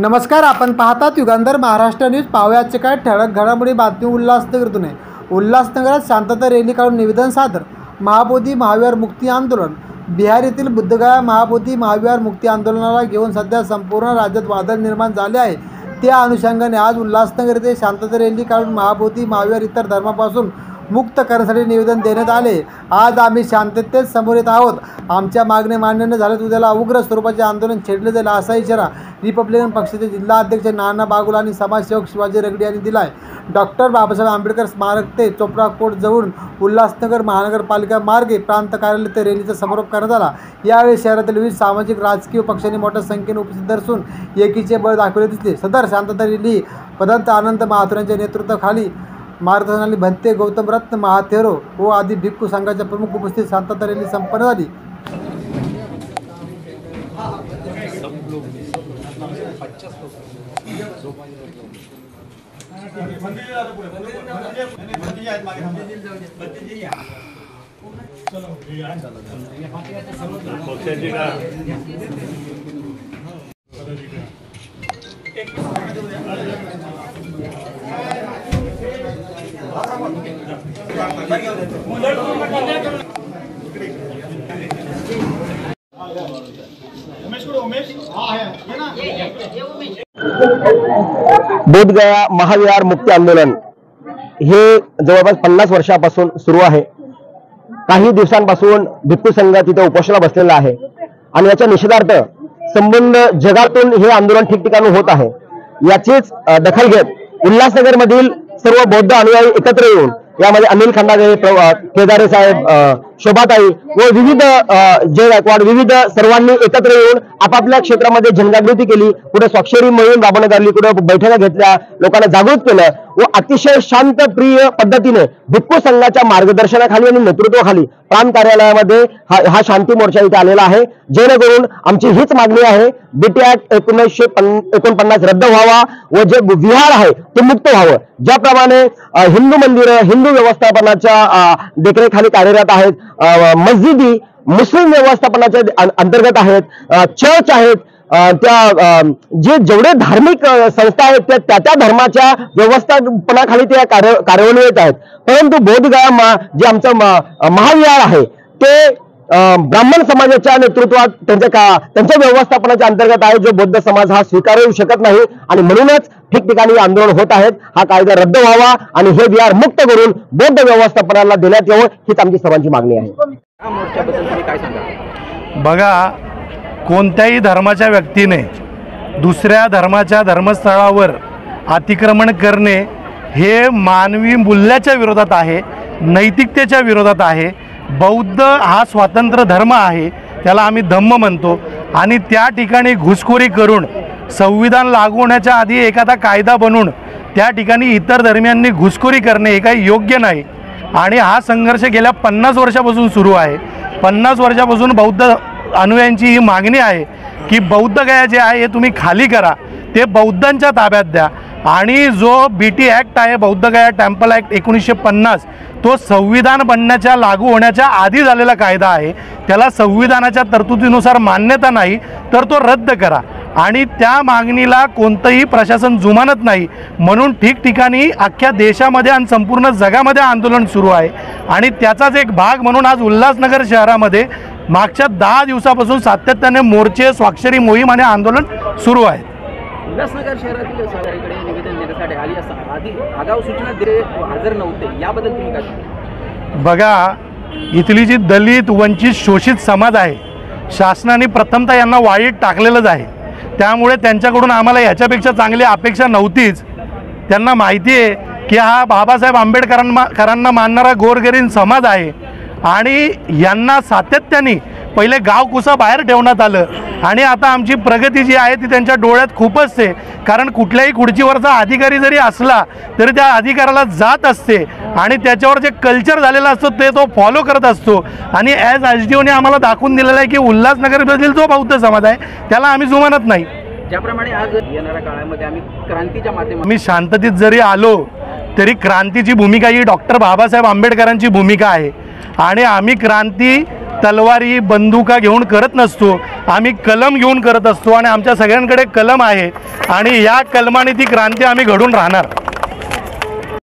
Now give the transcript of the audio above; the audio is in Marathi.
नमस्कार, आपण पाहतात युगांधर महाराष्ट्र न्यूज. पाहुयाचे काय ठळक घडामोडी बातमी उल्हासनगरतून आहे. उल्हासनगरात शांतता रॅली काढून निवेदन सादर. महाबोधी महाविहार मुक्ती आंदोलन. बिहार येथील बुद्धगया महाबोधी महाविहार मुक्ती आंदोलनाला घेऊन सध्या संपूर्ण राज्यात वादळ निर्माण झाले आहे. त्या अनुषंगाने आज उल्हासनगर येथे शांतता रॅली काढून महाबोधी महाविहार इतर धर्मापासून मुक्त करण्यासाठी निवेदन देण्यात आले. आज आम्ही शांततेत समोर येत आहोत. आमच्या मागण्या मान्य न झाल्यास उद्याला उग्र स्वरूपाचे आंदोलन छेडले जाईल असा इशारा रिपब्लिकन पक्षाचे जिल्हा अध्यक्ष नाना बागुल आणि समाजसेवक शिवाजी रगडे यांनी दिला आहे. डॉक्टर बाबासाहेब आंबेडकर स्मारक ते चोपडा कोट जवळून उल्हासनगर महानगरपालिका मार्गे प्रांत कार्यालय ते रॅलीचा समारोप करण्यात आला. यावेळी शहरातील विविध सामाजिक राजकीय पक्षांनी मोठ्या संख्येने उपस्थित दर्शवून एकीचे बळ दाखवले दिसले. सदर शांतता रॅली पदंत आनंद महाथोर यांच्या नेतृत्वाखाली मार्गदर्शनाने भंते गौतम रत्न महाथेरो व आदी भिक्खू संघाच्या प्रमुख उपस्थित शांतता रॅली संपन्न झाली. बोधगया महाविहार मुक्ती आंदोलन हे जवळपास 50 वर्षापासून सुरू आहे. काही दिवसांपासून भिक्खू संघ तिथे उपोषणाला बसलेला आहे आणि याच्या निषेधार्थ संपूर्ण जगातून हे आंदोलन ठिकठिकाणी होत आहे. याचीच दखल घेत उल्हासनगर मधील सर्व बौद्ध अनुयायी एकत्र येऊन यामध्ये अनिल खंडागळे, केदारे साहेब, शोभाताई व विविध जय गायकवाड विविध सर्वांनी एकत्र येऊन आपापल्या क्षेत्रामध्ये जनजागृती केली. कुठे स्वाक्षरी मोहीम राबवण्यात आली, कुठे बैठका घेतल्या, लोकांना जागृत केलं व अतिशय शांतप्रिय पद्धतीने भिक्खू संघाच्या मार्गदर्शनाखाली आणि नेतृत्वाखाली प्रांत कार्यालयामध्ये हा शांती मोर्चा इथे आलेला आहे. जेणेकरून आमची हीच मागणी आहे, बीटी ऍक्ट 1949 रद्द व्हावा व जे विहार आहे ते मुक्त व्हावं. ज्याप्रमाणे हिंदू मंदिरं हिंदू व्यवस्थापनाच्या देखरेखीखाली कार्यरत आहेत, मस्जिदी मुस्लिम व्यवस्थापनाच्या अंतर्गत आहेत, चर्च आहेत, त्या जेवढे धार्मिक संस्था आहेत त्या धर्माच्या व्यवस्थापनाखाली त्या कार्यवाही येत आहेत. परंतु बोधगया जे आमचं महाविहार आहे ते ब्राह्मण समाजाच्या नेतृत्वात त्यांच्या व्यवस्थापनाच्या अंतर्गत आहे, जो बौद्ध समाज हा स्वीकारू शकत नाही आणि म्हणूनच ठिकठिकाणी आंदोलन होत आहेत. हा कायदा रद्द व्हावा आणि हे विहार मुक्त करून बौद्ध व्यवस्थापनाला देण्यात यावं हीच आमची सर्वांची मागणी आहे. बघा, कोणत्याही धर्माच्या व्यक्तीने दुसऱ्या धर्माच्या धर्मस्थळावर अतिक्रमण करणे हे मानवी मूल्याच्या विरोधात आहे, नैतिकतेच्या विरोधात आहे. बौद्ध हा स्वतंत्र धर्म आहे, त्याला आम्ही धम्म म्हणतो आणि त्या ठिकाणी घुसखोरी करून संविधान लागू होण्याच्या आधी एखादा कायदा बनवून त्या ठिकाणी इतर धर्मियांनी घुसखोरी करणे हे काही योग्य नाही. आणि हा संघर्ष गेल्या 50 वर्षापासून सुरू आहे. 50 वर्षापासून बौद्ध अनुयायांची ही मागणी आहे की बौद्धगया जे आहे हे तुम्ही खाली करा, ते बौद्धांच्या ताब्यात द्या. आणि जो बीटी ॲक्ट आहे, बौद्धगया टेम्पल ॲक्ट 1950, तो संविधान बनण्याच्या लागू होण्याच्या आधी झालेला कायदा आहे. त्याला संविधानाच्या तरतुदीनुसार मान्यता नाही, तर तो रद्द करा. आणि त्या मागणीला कोणतंही प्रशासन जुमानत नाही, म्हणून ठिकठिकाणी अख्ख्या देशामध्ये आणि संपूर्ण जगामध्ये आंदोलन सुरू आहे. आणि त्याचाच एक भाग म्हणून आज उल्हासनगर शहरामध्ये मागच्या 10 दिवसापासून सातत्याने मोर्चे, स्वाक्षरी मोहीम आणि आंदोलन सुरू आहे. उल्हासनगर शहरातील सहकार्याकडे निवेदन देण्यासाठी आली असता आधी आगाऊ सूचना हजर नव्हते, याबद्दल तुम्ही काय सांगा? बघा, इथली जी दलित वंचित शोषित समाज आहे, शासनाने प्रथमतः यांना वाळीत टाकलेलंच आहे. त्यामुळे त्यांच्याकडून आम्हाला याच्यापेक्षा चांगली अपेक्षा नव्हतीच. त्यांना माहिती आहे की हा बाबासाहेब आंबेडकरांना मानणारा गोरगरीब समाज आहे आणि यांना सातत्याने पहिले गावकुसा बाहेर ठेवण्यात आलं आणि आता आमची प्रगती जी आहे ती त्यांच्या डोळ्यात खूपच आहे. कारण कुठल्याही खुर्चीवरचा अधिकारी जरी असला तरी त्या अधिकाऱ्याला जात असते आणि त्याच्यावर जे कल्चर झालेलं असतं ते तो फॉलो करत असतो. आणि ॲज SDOने आम्हाला दाखवून दिलेलं आहे की उल्हासनगरमधील जो बौद्ध समाज आहे त्याला आम्ही जुमानत नाही. ज्याप्रमाणे आज येणाऱ्या काळामध्ये आम्ही क्रांतीच्या माध्यमातून आम्ही शांततेत जरी आलो तरी क्रांतीची भूमिका ही डॉक्टर बाबासाहेब आंबेडकरांची भूमिका आहे आणि आम्ही क्रांती तलवारी बंदुका घेऊन करत नसतो, आम्ही कलम घेऊन करत असतो आणि आमच्या सगळ्यांकडे कलम आहे आणि या कलमाने ती क्रांती आम्ही घडून राहणार.